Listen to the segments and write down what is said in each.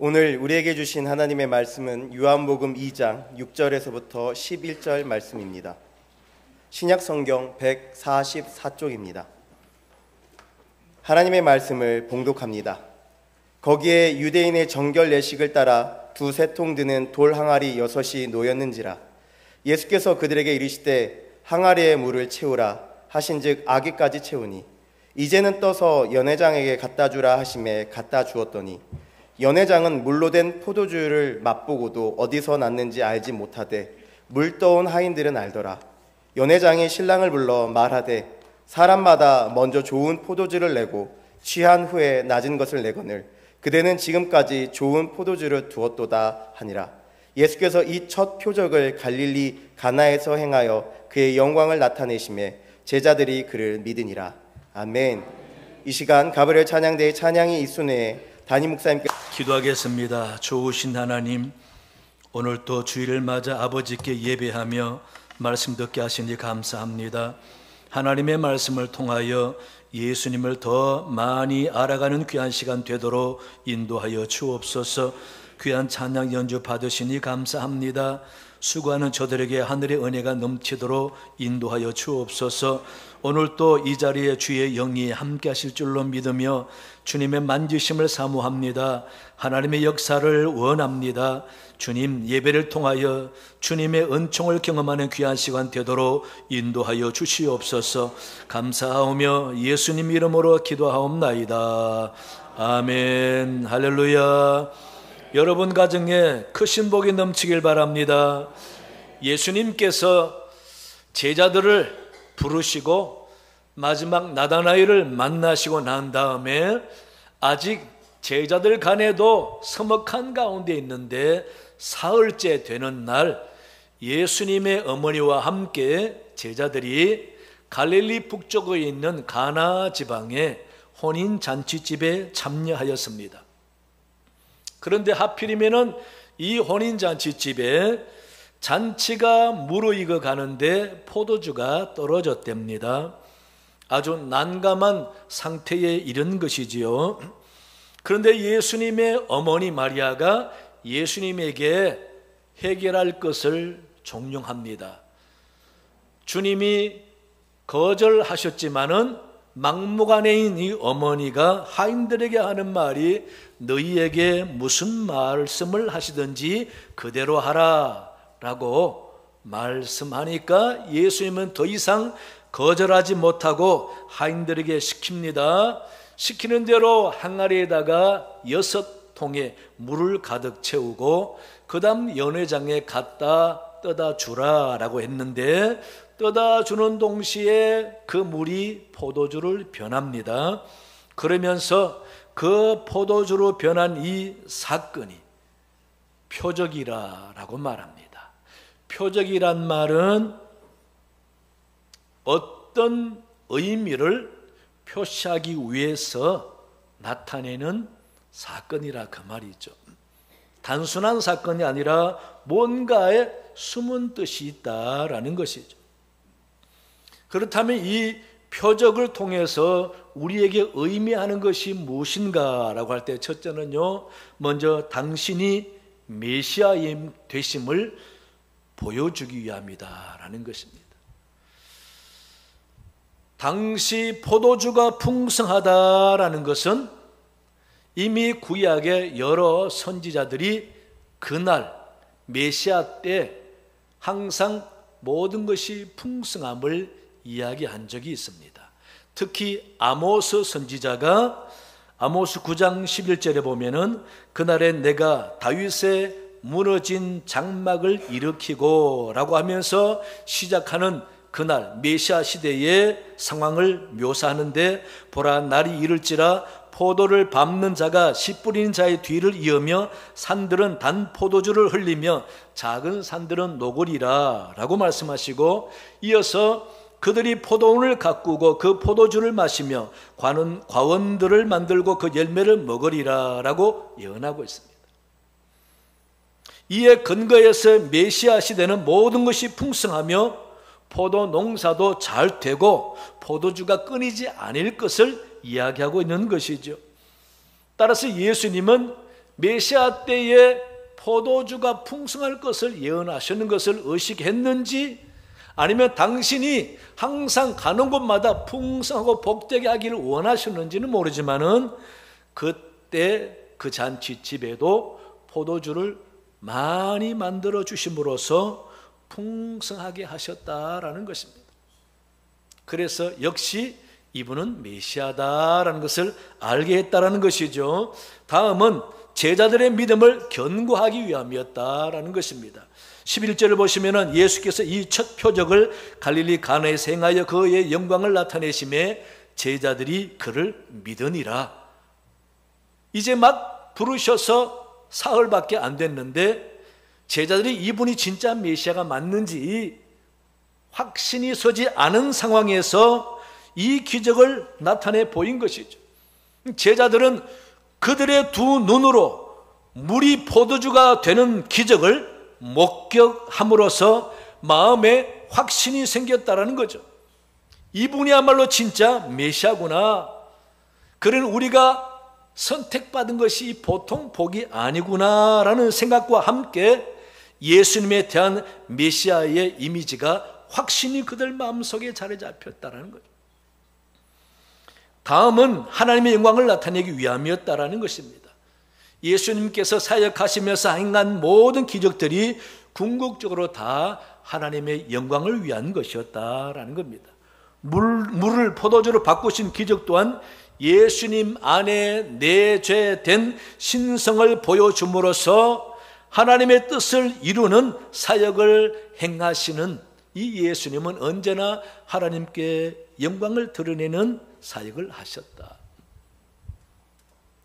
오늘 우리에게 주신 하나님의 말씀은 요한복음 2장 6절에서부터 11절 말씀입니다. 신약성경 144쪽입니다. 하나님의 말씀을 봉독합니다. 거기에 유대인의 정결 예식을 따라 두세 통 드는 돌 항아리 6이 놓였는지라. 예수께서 그들에게 이르시되 항아리에 물을 채우라 하신즉 아기까지 채우니 이제는 떠서 연회장에게 갖다 주라 하심에 갖다 주었더니 연회장은 물로 된 포도주를 맛보고도 어디서 났는지 알지 못하되 물 떠온 하인들은 알더라. 연회장이 신랑을 불러 말하되 사람마다 먼저 좋은 포도주를 내고 취한 후에 낮은 것을 내거늘 그대는 지금까지 좋은 포도주를 두었도다 하니라. 예수께서 이 첫 표적을 갈릴리 가나에서 행하여 그의 영광을 나타내심에 제자들이 그를 믿으니라. 아멘. 이 시간 가브리엘 찬양대의 찬양이 있순회에 담임 목사님께 기도하겠습니다. 좋으신 하나님, 오늘 또 주일을 맞아 아버지께 예배하며 말씀 듣게 하시니 감사합니다. 하나님의 말씀을 통하여 예수님을 더 많이 알아가는 귀한 시간 되도록 인도하여 주옵소서. 귀한 찬양 연주 받으시니 감사합니다. 수고하는 저들에게 하늘의 은혜가 넘치도록 인도하여 주옵소서. 오늘 또 이 자리에 주의 영이 함께 하실 줄로 믿으며 주님의 만지심을 사모합니다. 하나님의 역사를 원합니다. 주님, 예배를 통하여 주님의 은총을 경험하는 귀한 시간 되도록 인도하여 주시옵소서. 감사하오며 예수님 이름으로 기도하옵나이다. 아멘. 할렐루야. 여러분 가정에 크신 복이 넘치길 바랍니다. 예수님께서 제자들을 부르시고 마지막 나다나엘을 만나시고 난 다음에 아직 제자들 간에도 서먹한 가운데 있는데 사흘째 되는 날 예수님의 어머니와 함께 제자들이 갈릴리 북쪽에 있는 가나 지방의 혼인 잔치집에 참여하였습니다. 그런데 하필이면은 이 혼인 잔치집에 잔치가 무르익어 가는데 포도주가 떨어졌답니다. 아주 난감한 상태에 이른 것이지요. 그런데 예수님의 어머니 마리아가 예수님에게 해결할 것을 종용합니다. 주님이 거절하셨지만은 막무가내인 이 어머니가 하인들에게 하는 말이 너희에게 무슨 말씀을 하시든지 그대로 하라 라고 말씀하니까 예수님은 더 이상 거절하지 못하고 하인들에게 시킵니다. 시키는 대로 항아리에다가 6통의 물을 가득 채우고 그 다음 연회장에 갖다 떠다 주라 라고 했는데 떠다 주는 동시에 그 물이 포도주를 변합니다. 그러면서 그 포도주로 변한 이 사건이 표적이라고 말합니다. 표적이란 말은 어떤 의미를 표시하기 위해서 나타내는 사건이라 그 말이죠. 단순한 사건이 아니라 뭔가에 숨은 뜻이 있다라는 것이죠. 그렇다면 이 표적을 통해서 우리에게 의미하는 것이 무엇인가라고 할 때 첫째는요, 먼저 당신이 메시아임 되심을 보여주기 위함이다라는 것입니다. 당시 포도주가 풍성하다라는 것은 이미 구약의 여러 선지자들이 그날 메시아 때 항상 모든 것이 풍성함을 이야기한 적이 있습니다. 특히 아모스 선지자가 아모스 9장 11절에 보면은 그날에 내가 다윗의 무너진 장막을 일으키고 라고 하면서 시작하는 그날 메시아 시대의 상황을 묘사하는데 보라 날이 이를지라 포도를 밟는 자가 씨 뿌리는 자의 뒤를 이으며 산들은 단 포도주를 흘리며 작은 산들은 녹으리라 라고 말씀하시고 이어서 그들이 포도원을 가꾸고 그 포도주를 마시며 과원들을 만들고 그 열매를 먹으리라 라고 예언하고 있습니다. 이에 근거해서 메시아 시대는 모든 것이 풍성하며 포도 농사도 잘 되고 포도주가 끊이지 않을 것을 이야기하고 있는 것이죠. 따라서 예수님은 메시아 때에 포도주가 풍성할 것을 예언하시는 것을 의식했는지, 아니면 당신이 항상 가는 곳마다 풍성하고 복되게 하기를 원하셨는지는 모르지만은 그때 그 잔치집에도 포도주를 많이 만들어 주심으로써 풍성하게 하셨다라는 것입니다. 그래서 역시 이분은 메시아다라는 것을 알게 했다라는 것이죠. 다음은 제자들의 믿음을 견고하기 위함이었다라는 것입니다. 11절을 보시면은 예수께서 이 첫 표적을 갈릴리 가나에서 행하여 그의 영광을 나타내심에 제자들이 그를 믿으니라. 이제 막 부르셔서 사흘밖에 안 됐는데 제자들이 이분이 진짜 메시아가 맞는지 확신이 서지 않은 상황에서 이 기적을 나타내 보인 것이죠. 제자들은 그들의 두 눈으로 물이 포도주가 되는 기적을 목격함으로써 마음에 확신이 생겼다라는 거죠. 이분이야말로 진짜 메시아구나. 그는 우리가 선택받은 것이 보통 복이 아니구나라는 생각과 함께 예수님에 대한 메시아의 이미지가 확신이 그들 마음속에 자리 잡혔다라는 거죠. 다음은 하나님의 영광을 나타내기 위함이었다라는 것입니다. 예수님께서 사역하시면서 행한 모든 기적들이 궁극적으로 다 하나님의 영광을 위한 것이었다라는 겁니다. 물을 포도주로 바꾸신 기적 또한 예수님 안에 내재된 신성을 보여줌으로써 하나님의 뜻을 이루는 사역을 행하시는 이 예수님은 언제나 하나님께 영광을 드러내는 사역을 하셨다.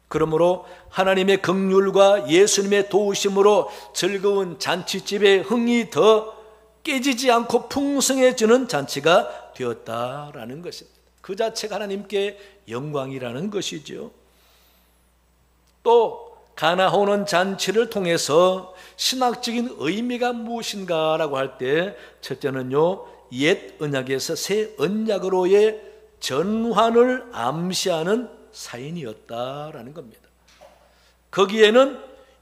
그러므로 하나님의 긍휼과 예수님의 도우심으로 즐거운 잔치집의 흥이 더 깨지지 않고 풍성해지는 잔치가 되었다라는 것입니다. 그 자체가 하나님께 영광이라는 것이죠. 또 가나오는 잔치를 통해서 신학적인 의미가 무엇인가라고 할 때 첫째는요, 옛 언약에서 새 언약으로의 전환을 암시하는 사인이었다라는 겁니다. 거기에는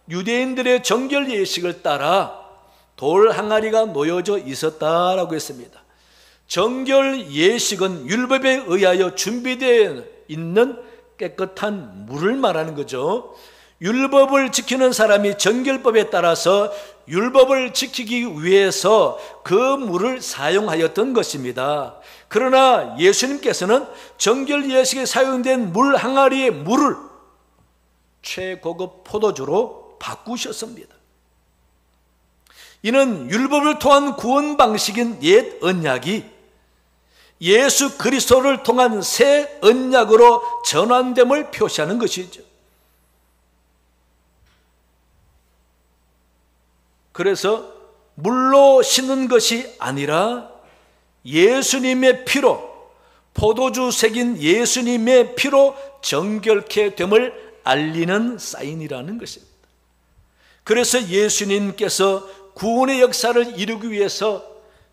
유대인들의 정결 예식을 따라 돌 항아리가 놓여져 있었다라고 했습니다. 정결 예식은 율법에 의하여 준비되어 있는 깨끗한 물을 말하는 거죠. 율법을 지키는 사람이 정결법에 따라서 율법을 지키기 위해서 그 물을 사용하였던 것입니다. 그러나 예수님께서는 정결 예식에 사용된 물 항아리의 물을 최고급 포도주로 바꾸셨습니다. 이는 율법을 통한 구원 방식인 옛 언약이 예수 그리스도를 통한 새 언약으로 전환됨을 표시하는 것이죠. 그래서 물로 씻는 것이 아니라 예수님의 피로, 포도주 색인 예수님의 피로 정결케 됨을 알리는 사인이라는 것입니다. 그래서 예수님께서 구원의 역사를 이루기 위해서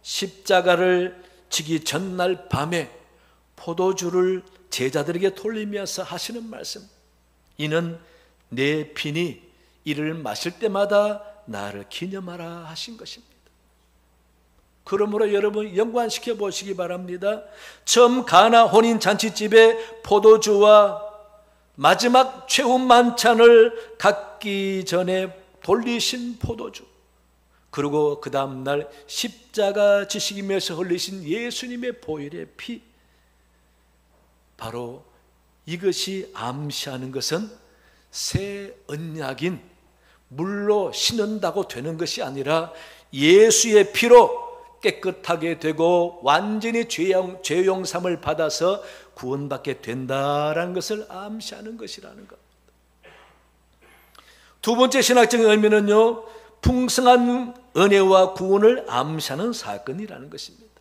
십자가를 지기 전날 밤에 포도주를 제자들에게 돌리면서 하시는 말씀, 이는 내 피니 이를 마실 때마다 나를 기념하라 하신 것입니다. 그러므로 여러분 연관시켜 보시기 바랍니다. 처음 가나 혼인 잔치집에 포도주와 마지막 최후 만찬을 갖기 전에 돌리신 포도주, 그리고 그 다음날 십자가 지시기면서 흘리신 예수님의 보혈의 피, 바로 이것이 암시하는 것은 새 언약인 물로 씻는다고 되는 것이 아니라 예수의 피로 깨끗하게 되고 완전히 죄용삼을 받아서 구원받게 된다라는 것을 암시하는 것이라는 겁니다. 두 번째 신학적인 의미는요, 풍성한 은혜와 구원을 암시하는 사건이라는 것입니다.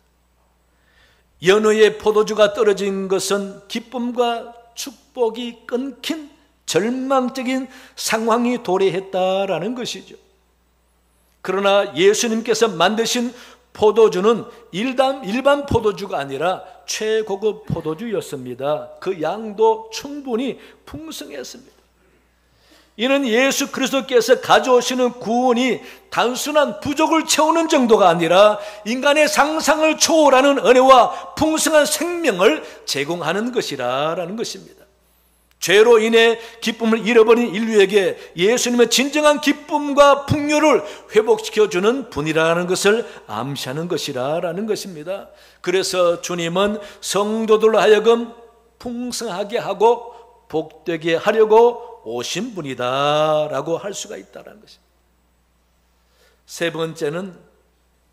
연호의 포도주가 떨어진 것은 기쁨과 축복이 끊긴 절망적인 상황이 도래했다라는 것이죠. 그러나 예수님께서 만드신 포도주는 일반 포도주가 아니라 최고급 포도주였습니다. 그 양도 충분히 풍성했습니다. 이는 예수 그리스도께서 가져오시는 구원이 단순한 부족을 채우는 정도가 아니라 인간의 상상을 초월하는 은혜와 풍성한 생명을 제공하는 것이라는 것입니다. 죄로 인해 기쁨을 잃어버린 인류에게 예수님의 진정한 기쁨과 풍요를 회복시켜주는 분이라는 것을 암시하는 것이라는 것입니다. 그래서 주님은 성도들로 하여금 풍성하게 하고 복되게 하려고 오신 분이다라고 할 수가 있다는 것입니다. 세 번째는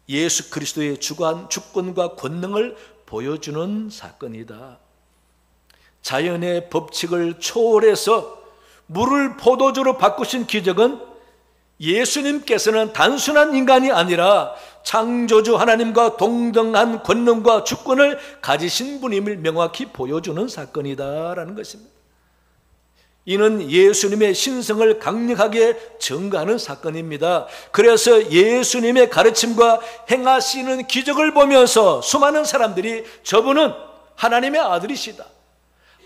예수 그리스도의 주권과 권능을 보여주는 사건이다. 자연의 법칙을 초월해서 물을 포도주로 바꾸신 기적은 예수님께서는 단순한 인간이 아니라 창조주 하나님과 동등한 권능과 주권을 가지신 분임을 명확히 보여주는 사건이다라는 것입니다. 이는 예수님의 신성을 강력하게 증거하는 사건입니다. 그래서 예수님의 가르침과 행하시는 기적을 보면서 수많은 사람들이 저분은 하나님의 아들이시다,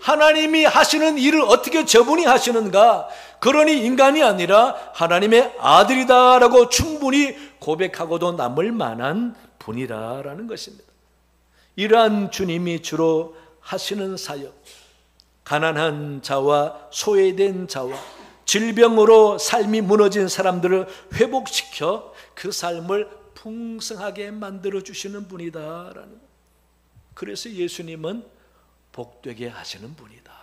하나님이 하시는 일을 어떻게 저분이 하시는가, 그러니 인간이 아니라 하나님의 아들이다라고 충분히 고백하고도 남을 만한 분이라는 것입니다. 이러한 주님이 주로 하시는 사역, 가난한 자와 소외된 자와 질병으로 삶이 무너진 사람들을 회복시켜 그 삶을 풍성하게 만들어주시는 분이다라는 거예요. 그래서 예수님은 복되게 하시는 분이다.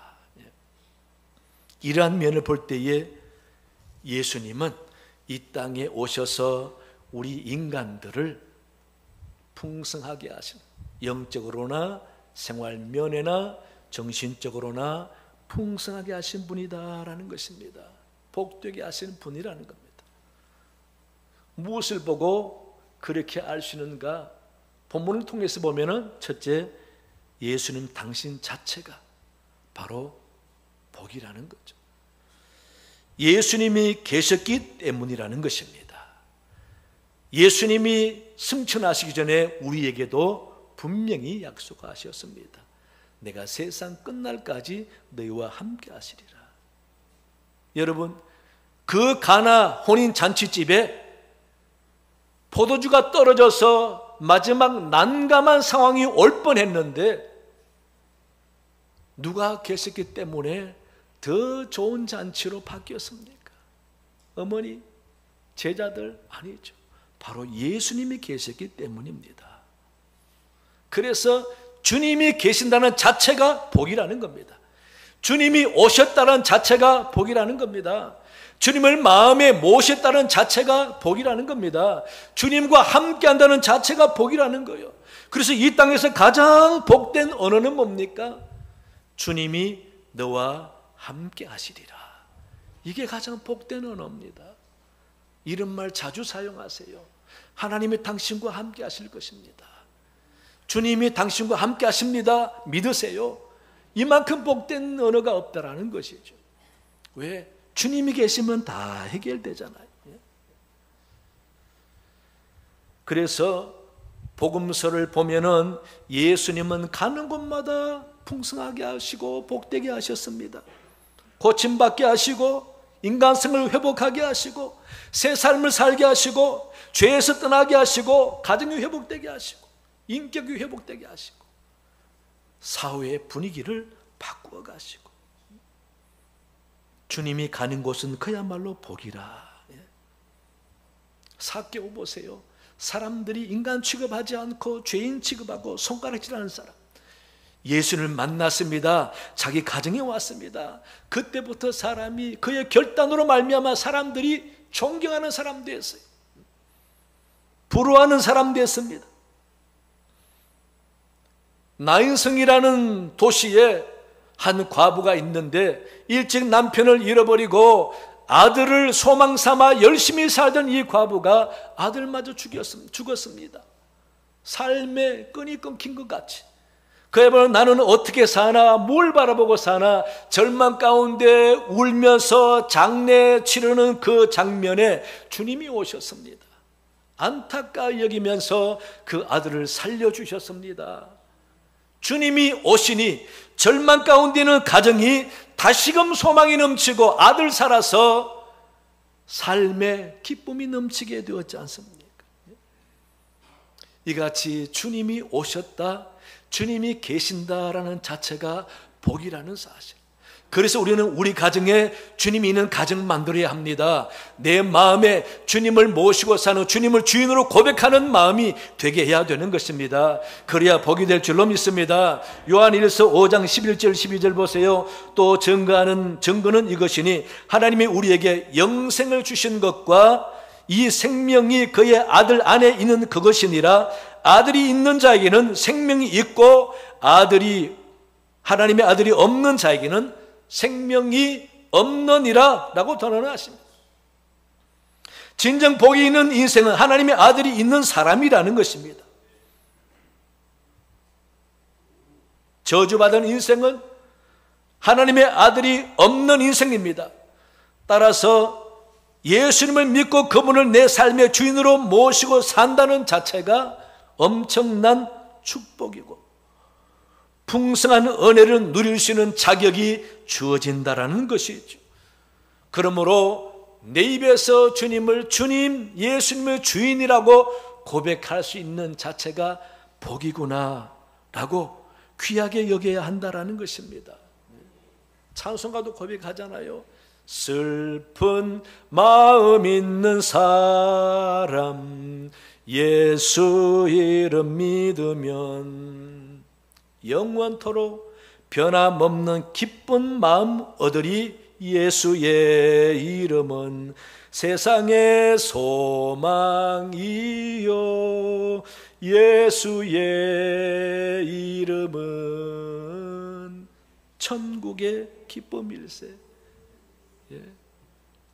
이러한 면을 볼 때에 예수님은 이 땅에 오셔서 우리 인간들을 풍성하게 하시는, 영적으로나 생활면에나 정신적으로나 풍성하게 하신 분이다라는 것입니다. 복되게 하시는 분이라는 겁니다. 무엇을 보고 그렇게 알 수 있는가? 본문을 통해서 보면은 첫째, 예수님 당신 자체가 바로 복이라는 거죠. 예수님이 계셨기 때문이라는 것입니다. 예수님이 승천하시기 전에 우리에게도 분명히 약속하셨습니다. 내가 세상 끝날까지 너희와 함께 하시리라. 여러분, 그 가나 혼인 잔치집에 포도주가 떨어져서 마지막 난감한 상황이 올 뻔했는데 누가 계셨기 때문에 더 좋은 잔치로 바뀌었습니까? 어머니, 제자들? 아니죠. 바로 예수님이 계셨기 때문입니다. 그래서 주님이 계신다는 자체가 복이라는 겁니다. 주님이 오셨다는 자체가 복이라는 겁니다. 주님을 마음에 모셨다는 자체가 복이라는 겁니다. 주님과 함께 한다는 자체가 복이라는 거예요. 그래서 이 땅에서 가장 복된 언어는 뭡니까? 주님이 너와 함께 하시리라. 이게 가장 복된 언어입니다. 이런 말 자주 사용하세요. 하나님이 당신과 함께 하실 것입니다. 주님이 당신과 함께 하십니다. 믿으세요. 이만큼 복된 언어가 없다라는 것이죠. 왜? 주님이 계시면 다 해결되잖아요. 그래서 복음서를 보면은 예수님은 가는 곳마다 풍성하게 하시고 복되게 하셨습니다. 고침받게 하시고 인간성을 회복하게 하시고 새 삶을 살게 하시고 죄에서 떠나게 하시고 가정이 회복되게 하시고 인격이 회복되게 하시고 사회의 분위기를 바꾸어 가시고 주님이 가는 곳은 그야말로 복이라. 삭개오 보세요. 사람들이 인간 취급하지 않고 죄인 취급하고 손가락질하는 사람, 예수를 만났습니다. 자기 가정에 왔습니다. 그때부터 사람이 그의 결단으로 말미암아 사람들이 존경하는 사람 됐어요. 부러워하는 사람 됐습니다. 나인성이라는 도시에 한 과부가 있는데 일찍 남편을 잃어버리고 아들을 소망 삼아 열심히 살던 이 과부가 아들마저 죽었습니다. 삶의 끈이 끊긴 것 같이. 그야말로 나는 어떻게 사나, 뭘 바라보고 사나, 절망 가운데 울면서 장례 치르는 그 장면에 주님이 오셨습니다. 안타까이 여기면서 그 아들을 살려주셨습니다. 주님이 오시니 절망 가운데 있는 가정이 다시금 소망이 넘치고 아들 살아서 삶의 기쁨이 넘치게 되었지 않습니까? 이같이 주님이 오셨다, 주님이 계신다라는 자체가 복이라는 사실. 그래서 우리는 우리 가정에 주님이 있는 가정 만들어야 합니다. 내 마음에 주님을 모시고 사는, 주님을 주인으로 고백하는 마음이 되게 해야 되는 것입니다. 그래야 복이 될 줄로 믿습니다. 요한일서 5장 11절 12절 보세요. 또 증거는 이것이니 하나님이 우리에게 영생을 주신 것과 이 생명이 그의 아들 안에 있는 그것이니라. 아들이 있는 자에게는 생명이 있고 하나님의 아들이 없는 자에게는 생명이 없느니라 라고 선언하십니다. 진정 복이 있는 인생은 하나님의 아들이 있는 사람이라는 것입니다. 저주받은 인생은 하나님의 아들이 없는 인생입니다. 따라서 예수님을 믿고 그분을 내 삶의 주인으로 모시고 산다는 자체가 엄청난 축복이고 풍성한 은혜를 누릴 수 있는 자격이 주어진다라는 것이죠. 그러므로 내 입에서 주님을 주님, 예수님의 주인이라고 고백할 수 있는 자체가 복이구나 라고 귀하게 여겨야 한다라는 것입니다. 찬송가도 고백하잖아요. 슬픈 마음 있는 사람 예수 이름 믿으면 영원토록 변함없는 기쁜 마음 얻으리. 예수의 이름은 세상의 소망이요 예수의 이름은 천국의 기쁨일세.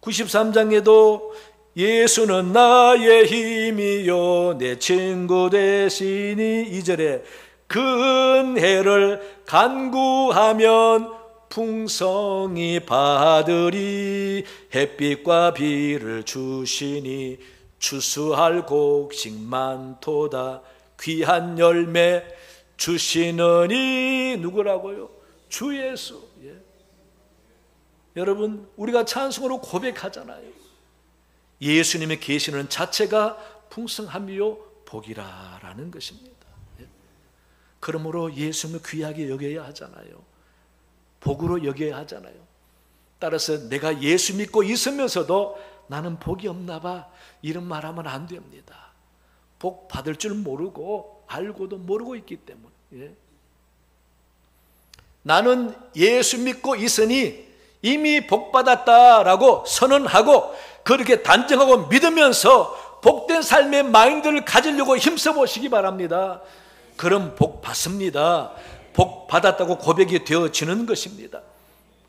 93장에도 예수는 나의 힘이요 내 친구 되시니 2절에 그 은혜를 간구하면 풍성히 받으리. 햇빛과 비를 주시니 추수할 곡식 많도다. 귀한 열매 주시느니 누구라고요? 주 예수. 여러분, 우리가 찬송으로 고백하잖아요. 예수님이 계시는 자체가 풍성함이요 복이라라는 것입니다. 그러므로 예수님을 귀하게 여겨야 하잖아요. 복으로 여겨야 하잖아요. 따라서 내가 예수 믿고 있으면서도 나는 복이 없나 봐, 이런 말하면 안 됩니다. 복 받을 줄 모르고 알고도 모르고 있기 때문에. 나는 예수 믿고 있으니 이미 복 받았다라고 선언하고 그렇게 단정하고 믿으면서 복된 삶의 마인드를 가지려고 힘써 보시기 바랍니다. 그럼 복 받습니다. 복 받았다고 고백이 되어지는 것입니다.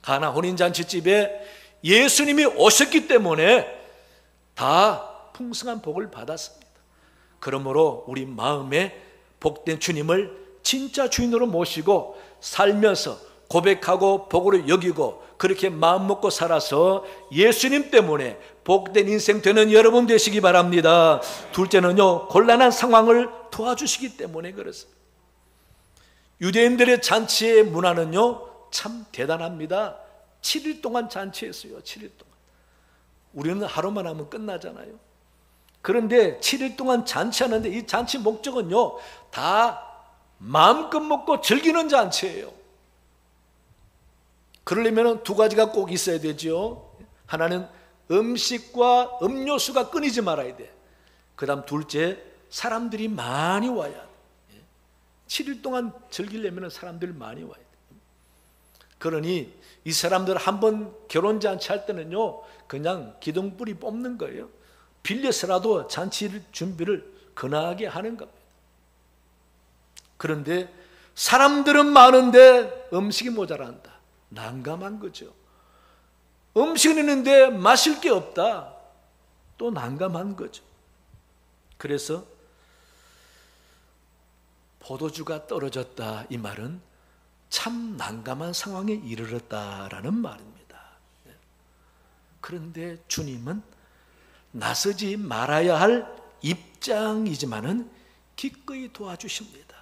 가나 혼인잔치집에 예수님이 오셨기 때문에 다 풍성한 복을 받았습니다. 그러므로 우리 마음에 복된 주님을 진짜 주인으로 모시고 살면서 고백하고 복으로 여기고 그렇게 마음 먹고 살아서 예수님 때문에 복된 인생 되는 여러분 되시기 바랍니다. 둘째는요, 곤란한 상황을 도와주시기 때문에 그렇습니다. 유대인들의 잔치의 문화는요 참 대단합니다. 7일 동안 잔치했어요. 7일 동안. 우리는 하루만 하면 끝나잖아요. 그런데 7일 동안 잔치하는데 이 잔치 목적은요 다 마음껏 먹고 즐기는 잔치예요. 그러려면 두 가지가 꼭 있어야 되죠. 하나는 음식과 음료수가 끊이지 말아야 돼. 그 다음 둘째, 사람들이 많이 와야 돼. 7일 동안 즐기려면 사람들이 많이 와야 돼. 그러니 이 사람들 한번 결혼잔치 할 때는요 그냥 기둥뿌리 뽑는 거예요. 빌려서라도 잔치 준비를 근하게 하는 겁니다. 그런데 사람들은 많은데 음식이 모자란다. 난감한 거죠. 음식은 있는데 마실 게 없다. 또 난감한 거죠. 그래서 포도주가 떨어졌다, 이 말은 참 난감한 상황에 이르렀다라는 말입니다. 그런데 주님은 나서지 말아야 할 입장이지만은 기꺼이 도와주십니다.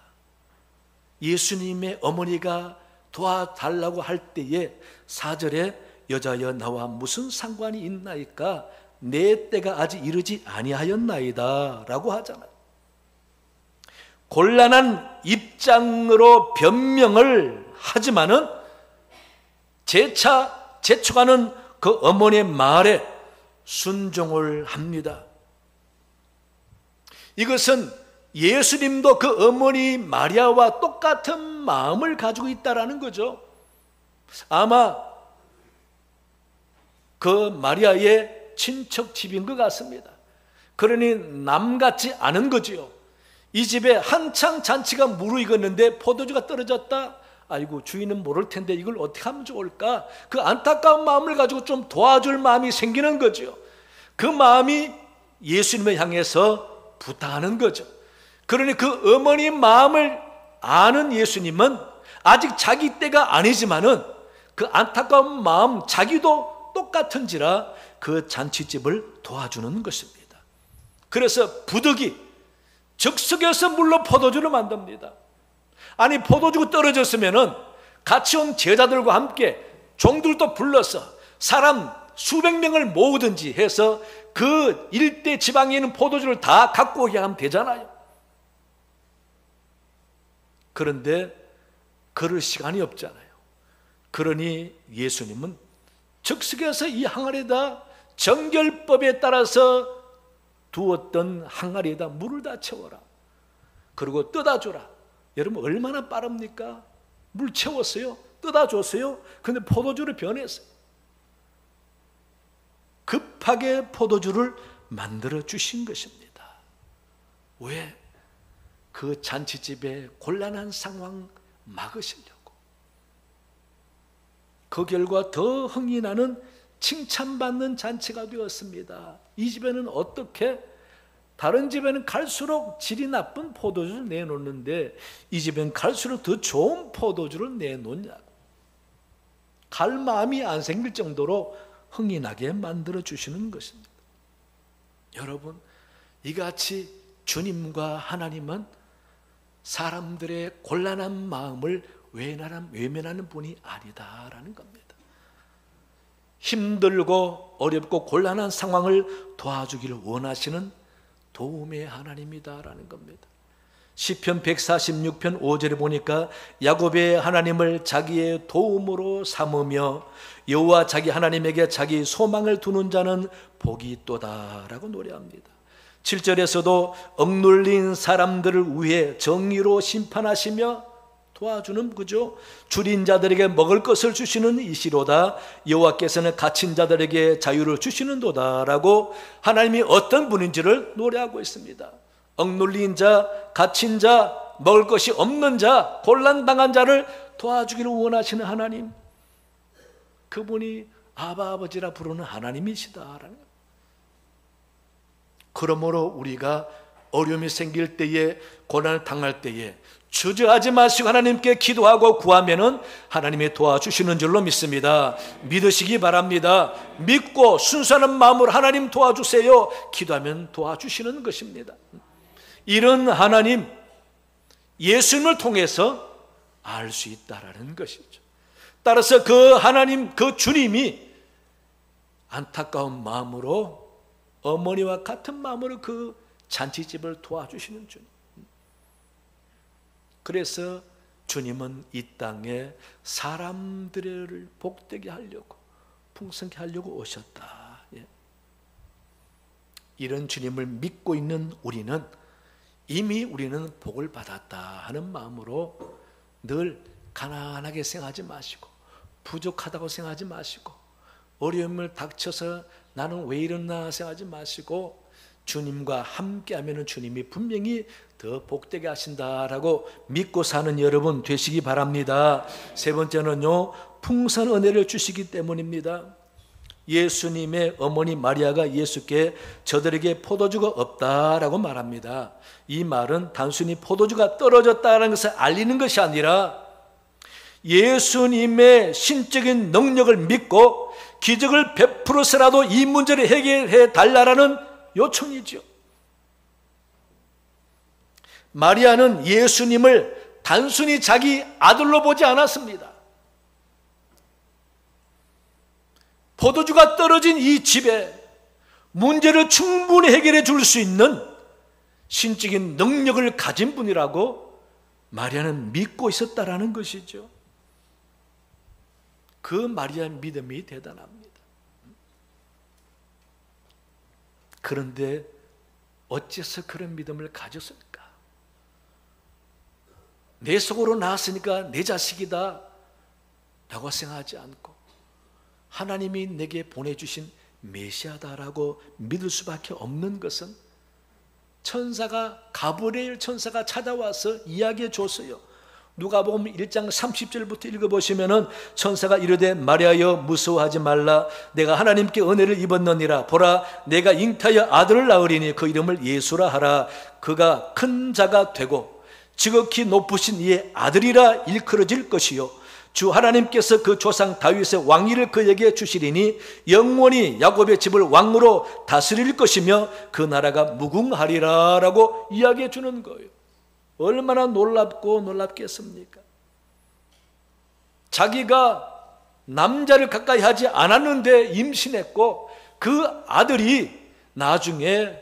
예수님의 어머니가 도와달라고 할 때에 4절에 여자여 나와 무슨 상관이 있나이까 내 때가 아직 이르지 아니하였나이다 라고 하잖아요. 곤란한 입장으로 변명을 하지만은 재차 재촉하는 그 어머니의 말에 순종을 합니다. 이것은 예수님도 그 어머니 마리아와 똑같은 마음을 가지고 있다라는 거죠. 아마 그 마리아의 친척 집인 것 같습니다. 그러니 남 같지 않은 거지요. 이 집에 한창 잔치가 무르익었는데 포도주가 떨어졌다. 아이고 주인은 모를 텐데 이걸 어떻게 하면 좋을까? 그 안타까운 마음을 가지고 좀 도와줄 마음이 생기는 거죠. 그 마음이 예수님을 향해서 부탁하는 거죠. 그러니 그 어머니 마음을 아는 예수님은 아직 자기 때가 아니지만은 그 안타까운 마음 자기도 똑같은지라 그 잔치집을 도와주는 것입니다. 그래서 부득이 즉석에서 물로 포도주를 만듭니다. 아니 포도주가 떨어졌으면은 같이 온 제자들과 함께 종들도 불러서 사람 수백 명을 모으든지 해서 그 일대 지방에 있는 포도주를 다 갖고 오게 하면 되잖아요. 그런데 그럴 시간이 없잖아요. 그러니 예수님은 즉석에서 이 항아리에다 정결법에 따라서 두었던 항아리에다 물을 다 채워라. 그리고 떠다 줘라. 여러분 얼마나 빠릅니까? 물 채웠어요. 떠다 줬어요. 근데 포도주를 변했어요. 급하게 포도주를 만들어 주신 것입니다. 왜? 그 잔치집의 곤란한 상황 막으시려고. 그 결과 더 흥이 나는 칭찬받는 잔치가 되었습니다. 이 집에는 어떻게? 다른 집에는 갈수록 질이 나쁜 포도주를 내놓는데 이 집엔 갈수록 더 좋은 포도주를 내놓냐고. 갈 마음이 안 생길 정도로 흥이 나게 만들어 주시는 것입니다. 여러분, 이같이 주님과 하나님은 사람들의 곤란한 마음을 외면하는 분이 아니다라는 겁니다. 힘들고 어렵고 곤란한 상황을 도와주기를 원하시는 도움의 하나님이다라는 겁니다. 시편 146편 5절에 보니까 야곱의 하나님을 자기의 도움으로 삼으며 여호와 자기 하나님에게 자기 소망을 두는 자는 복이 있도다라고 노래합니다. 7절에서도 억눌린 사람들을 위해 정의로 심판하시며 도와주는 그죠? 줄인 자들에게 먹을 것을 주시는 이시로다. 여호와께서는 갇힌 자들에게 자유를 주시는도다라고 하나님이 어떤 분인지를 노래하고 있습니다. 억눌린 자, 갇힌 자, 먹을 것이 없는 자, 곤란당한 자를 도와주기를 원하시는 하나님, 그분이 아바 아버지라 부르는 하나님이시다라는 거예요. 그러므로 우리가 어려움이 생길 때에, 고난을 당할 때에 주저하지 마시고 하나님께 기도하고 구하면은 하나님이 도와주시는 줄로 믿습니다. 믿으시기 바랍니다. 믿고 순수한 마음으로 하나님 도와주세요. 기도하면 도와주시는 것입니다. 이런 하나님, 예수님을 통해서 알 수 있다라는 것이죠. 따라서 그 하나님, 그 주님이 안타까운 마음으로, 어머니와 같은 마음으로 그 잔치집을 도와주시는 주님. 그래서 주님은 이 땅에 사람들을 복되게 하려고, 풍성케 하려고 오셨다. 이런 주님을 믿고 있는 우리는 이미 우리는 복을 받았다 하는 마음으로 늘 가난하게 생각하지 마시고, 부족하다고 생각하지 마시고, 어려움을 닥쳐서 나는 왜 이러나 생각하지 마시고, 주님과 함께하면 주님이 분명히 더 복되게 하신다라고 믿고 사는 여러분 되시기 바랍니다. 세 번째는요, 풍성한 은혜를 주시기 때문입니다. 예수님의 어머니 마리아가 예수께 저들에게 포도주가 없다라고 말합니다. 이 말은 단순히 포도주가 떨어졌다는 것을 알리는 것이 아니라 예수님의 신적인 능력을 믿고 기적을 베풀어서라도 이 문제를 해결해 달라라는 요청이죠. 마리아는 예수님을 단순히 자기 아들로 보지 않았습니다. 포도주가 떨어진 이 집에 문제를 충분히 해결해 줄 수 있는 신적인 능력을 가진 분이라고 마리아는 믿고 있었다라는 것이죠. 그 마리아의 믿음이 대단합니다. 그런데 어째서 그런 믿음을 가졌을까? 내 속으로 나왔으니까 내 자식이다 라고 생각하지 않고 하나님이 내게 보내주신 메시아다라고 믿을 수밖에 없는 것은 천사가, 가브리엘 천사가 찾아와서 이야기해 줬어요. 누가복음 1장 30절부터 읽어보시면 천사가 이르되 마리아여 무서워하지 말라. 내가 하나님께 은혜를 입었느니라. 보라 내가 잉타하여 아들을 낳으리니 그 이름을 예수라 하라. 그가 큰 자가 되고 지극히 높으신 이의 아들이라 일컬어질 것이요 주 하나님께서 그 조상 다윗의 왕위를 그에게 주시리니 영원히 야곱의 집을 왕으로 다스릴 것이며 그 나라가 무궁하리라 라고 이야기해 주는 거예요. 얼마나 놀랍고 놀랍겠습니까? 자기가 남자를 가까이 하지 않았는데 임신했고 그 아들이 나중에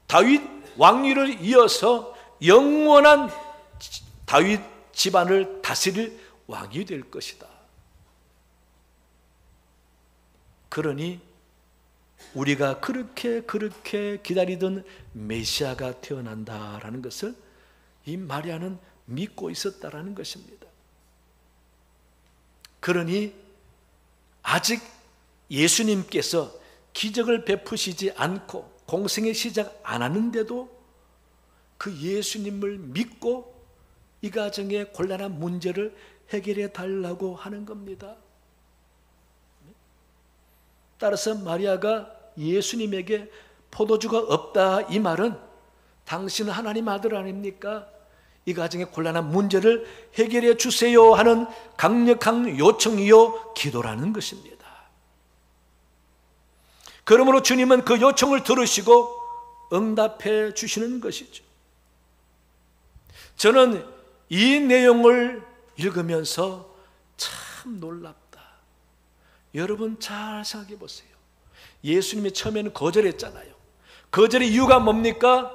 다윗 왕위를 이어서 영원한 다윗 집안을 다스릴 왕이 될 것이다. 그러니 우리가 그렇게 기다리던 메시아가 태어난다라는 것을 이 마리아는 믿고 있었다라는 것입니다. 그러니 아직 예수님께서 기적을 베푸시지 않고 공생의 시작 안 하는데도 그 예수님을 믿고 이 가정의 곤란한 문제를 해결해 달라고 하는 겁니다. 따라서 마리아가 예수님에게 포도주가 없다 이 말은 당신은 하나님 아들 아닙니까? 이 가정의 곤란한 문제를 해결해 주세요 하는 강력한 요청이요 기도라는 것입니다. 그러므로 주님은 그 요청을 들으시고 응답해 주시는 것이죠. 저는 이 내용을 읽으면서 참 놀랍다. 여러분 잘 생각해 보세요. 예수님이 처음에는 거절했잖아요. 거절의 이유가 뭡니까?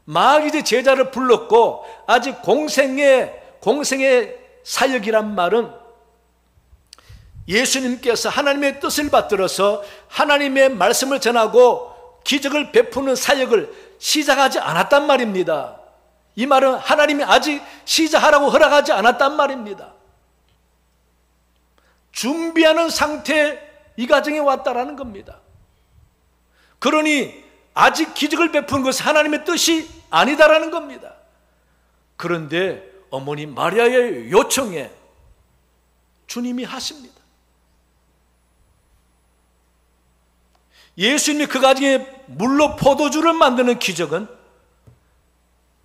막 이제 제자를 불렀고 아직 공생의 사역이란 말은 예수님께서 하나님의 뜻을 받들어서 하나님의 말씀을 전하고 기적을 베푸는 사역을 시작하지 않았단 말입니다. 이 말은 하나님이 아직 시작하라고 허락하지 않았단 말입니다. 준비하는 상태에 이 가정에 왔다라는 겁니다. 그러니 아직 기적을 베푸는 것은 하나님의 뜻이 아니다라는 겁니다. 그런데 어머니 마리아의 요청에 주님이 하십니다. 예수님이 그 가정에 물로 포도주를 만드는 기적은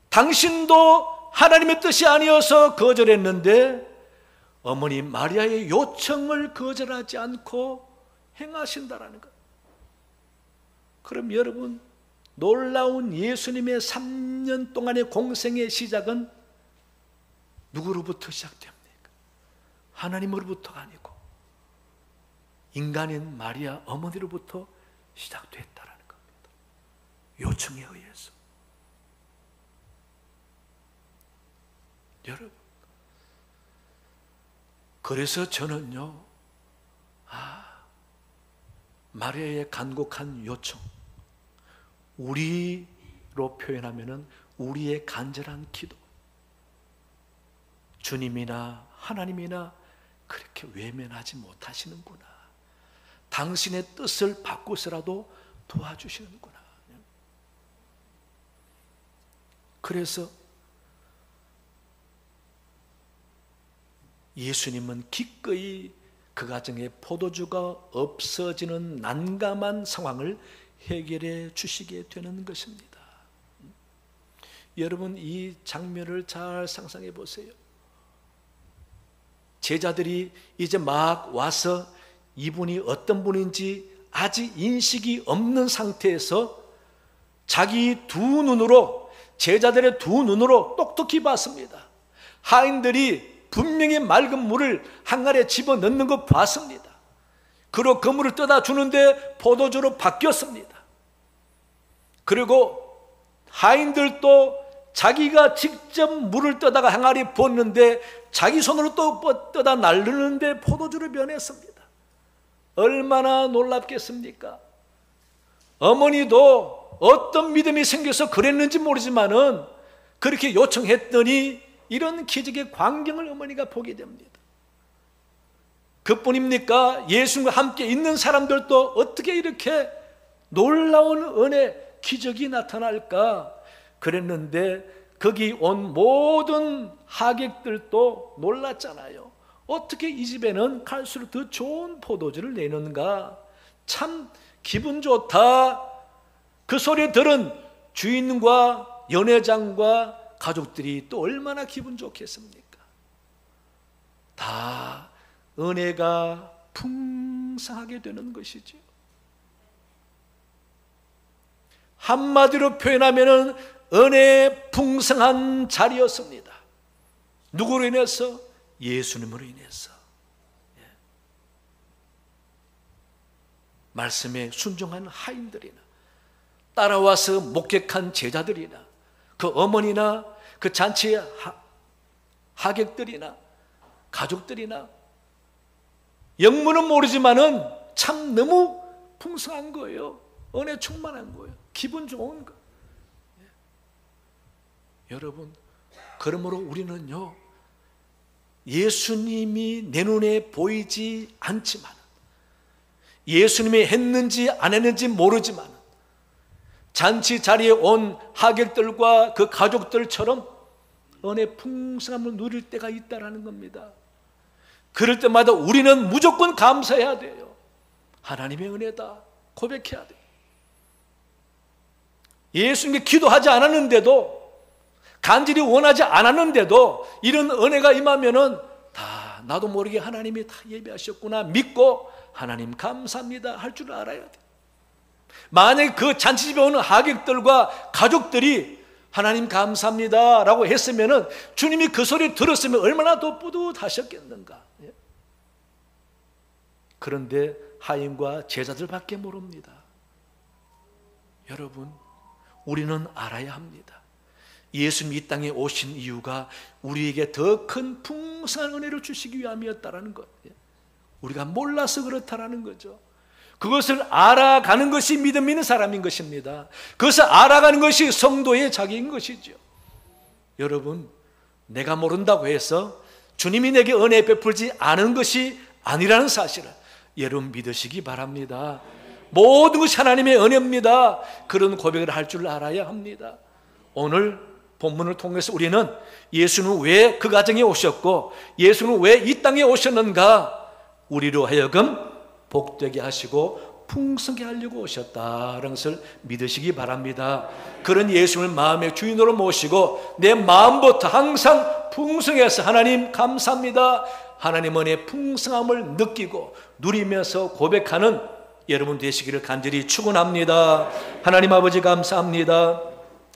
당신도 하나님의 뜻이 아니어서 거절했는데 어머니 마리아의 요청을 거절하지 않고 행하신다라는 것. 그럼 여러분 놀라운 예수님의 3년 동안의 공생의 시작은 누구로부터 시작됩니까? 하나님으로부터가 아니고 인간인 마리아 어머니로부터 시작됐다라는 겁니다. 요청에 의해서. 여러분, 그래서 저는요, 마리아의 간곡한 요청, 우리로 표현하면은 우리의 간절한 기도, 주님이나 하나님이나 그렇게 외면하지 못하시는구나. 당신의 뜻을 바꾸서라도 도와주시는구나. 그래서 예수님은 기꺼이 그 가정에 포도주가 없어지는 난감한 상황을 해결해 주시게 되는 것입니다. 여러분 이 장면을 잘 상상해 보세요. 제자들이 이제 막 와서 이분이 어떤 분인지 아직 인식이 없는 상태에서 자기 두 눈으로, 제자들의 두 눈으로 똑똑히 봤습니다. 하인들이 분명히 맑은 물을 항아리에 집어넣는 거 봤습니다. 그로 그물을 떠다 주는데 포도주로 바뀌었습니다. 그리고 하인들도 자기가 직접 물을 떠다가 항아리 붓는데 자기 손으로 또 떠다 나르는데 포도주로 변했습니다. 얼마나 놀랍겠습니까? 어머니도 어떤 믿음이 생겨서 그랬는지 모르지만은 그렇게 요청했더니 이런 기적의 광경을 어머니가 보게 됩니다. 그뿐입니까? 예수님과 함께 있는 사람들도 어떻게 이렇게 놀라운 은혜, 기적이 나타날까 그랬는데 거기 온 모든 하객들도 놀랐잖아요. 어떻게 이 집에는 갈수록 더 좋은 포도주를 내는가? 참 기분 좋다. 그 소리 들은 주인과 연회장과 가족들이 또 얼마나 기분 좋겠습니까? 다 은혜가 풍성하게 되는 것이죠. 한마디로 표현하면 은혜의 풍성한 자리였습니다. 누구로 인해서? 예수님으로 인해서. 말씀에 순종한 하인들이나 따라와서 목격한 제자들이나 그 어머니나 그 잔치의 하객들이나 가족들이나 영문은 모르지만은 참 너무 풍성한 거예요. 은혜 충만한 거예요. 기분 좋은 거. 여러분, 그러므로 우리는요, 예수님이 내 눈에 보이지 않지만, 예수님이 했는지 안 했는지 모르지만, 잔치 자리에 온 하객들과 그 가족들처럼 은혜 풍성함을 누릴 때가 있다라는 겁니다. 그럴 때마다 우리는 무조건 감사해야 돼요. 하나님의 은혜다 고백해야 돼요. 예수님께 기도하지 않았는데도, 간절히 원하지 않았는데도 이런 은혜가 임하면은 다 나도 모르게 하나님이 다 예비하셨구나 믿고 하나님 감사합니다 할 줄 알아야 돼. 만약에 그 잔치집에 오는 하객들과 가족들이 하나님 감사합니다 라고 했으면은 주님이 그 소리 들었으면 얼마나 더 뿌듯하셨겠는가. 그런데 하인과 제자들밖에 모릅니다. 여러분, 우리는 알아야 합니다. 예수님이 이 땅에 오신 이유가 우리에게 더 큰 풍성한 은혜를 주시기 위함이었다라는 것. 우리가 몰라서 그렇다라는 거죠. 그것을 알아가는 것이 믿음 있는 사람인 것입니다. 그것을 알아가는 것이 성도의 자기인 것이죠. 여러분, 내가 모른다고 해서 주님이 내게 은혜 베풀지 않은 것이 아니라는 사실을 여러분 믿으시기 바랍니다. 모든 것이 하나님의 은혜입니다. 그런 고백을 할 줄 알아야 합니다. 오늘 본문을 통해서 우리는 예수는 왜 그 가정에 오셨고 예수는 왜 이 땅에 오셨는가, 우리로 하여금 복되게 하시고 풍성하게 하려고 오셨다는 것을 믿으시기 바랍니다. 그런 예수님을 마음의 주인으로 모시고 내 마음부터 항상 풍성해서 하나님 감사합니다, 하나님 은혜의 풍성함을 느끼고 누리면서 고백하는 여러분 되시기를 간절히 축원합니다. 하나님 아버지 감사합니다.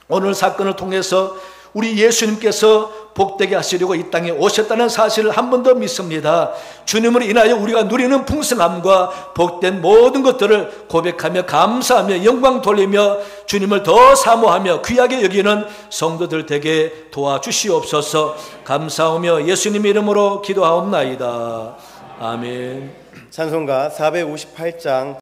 오늘 사건을 통해서 우리 예수님께서 복되게 하시려고 이 땅에 오셨다는 사실을 한 번 더 믿습니다. 주님으로 인하여 우리가 누리는 풍성함과 복된 모든 것들을 고백하며 감사하며 영광 돌리며 주님을 더 사모하며 귀하게 여기는 성도들 되게 도와주시옵소서. 감사하며 예수님 이름으로 기도하옵나이다. 아멘. 찬송가 458장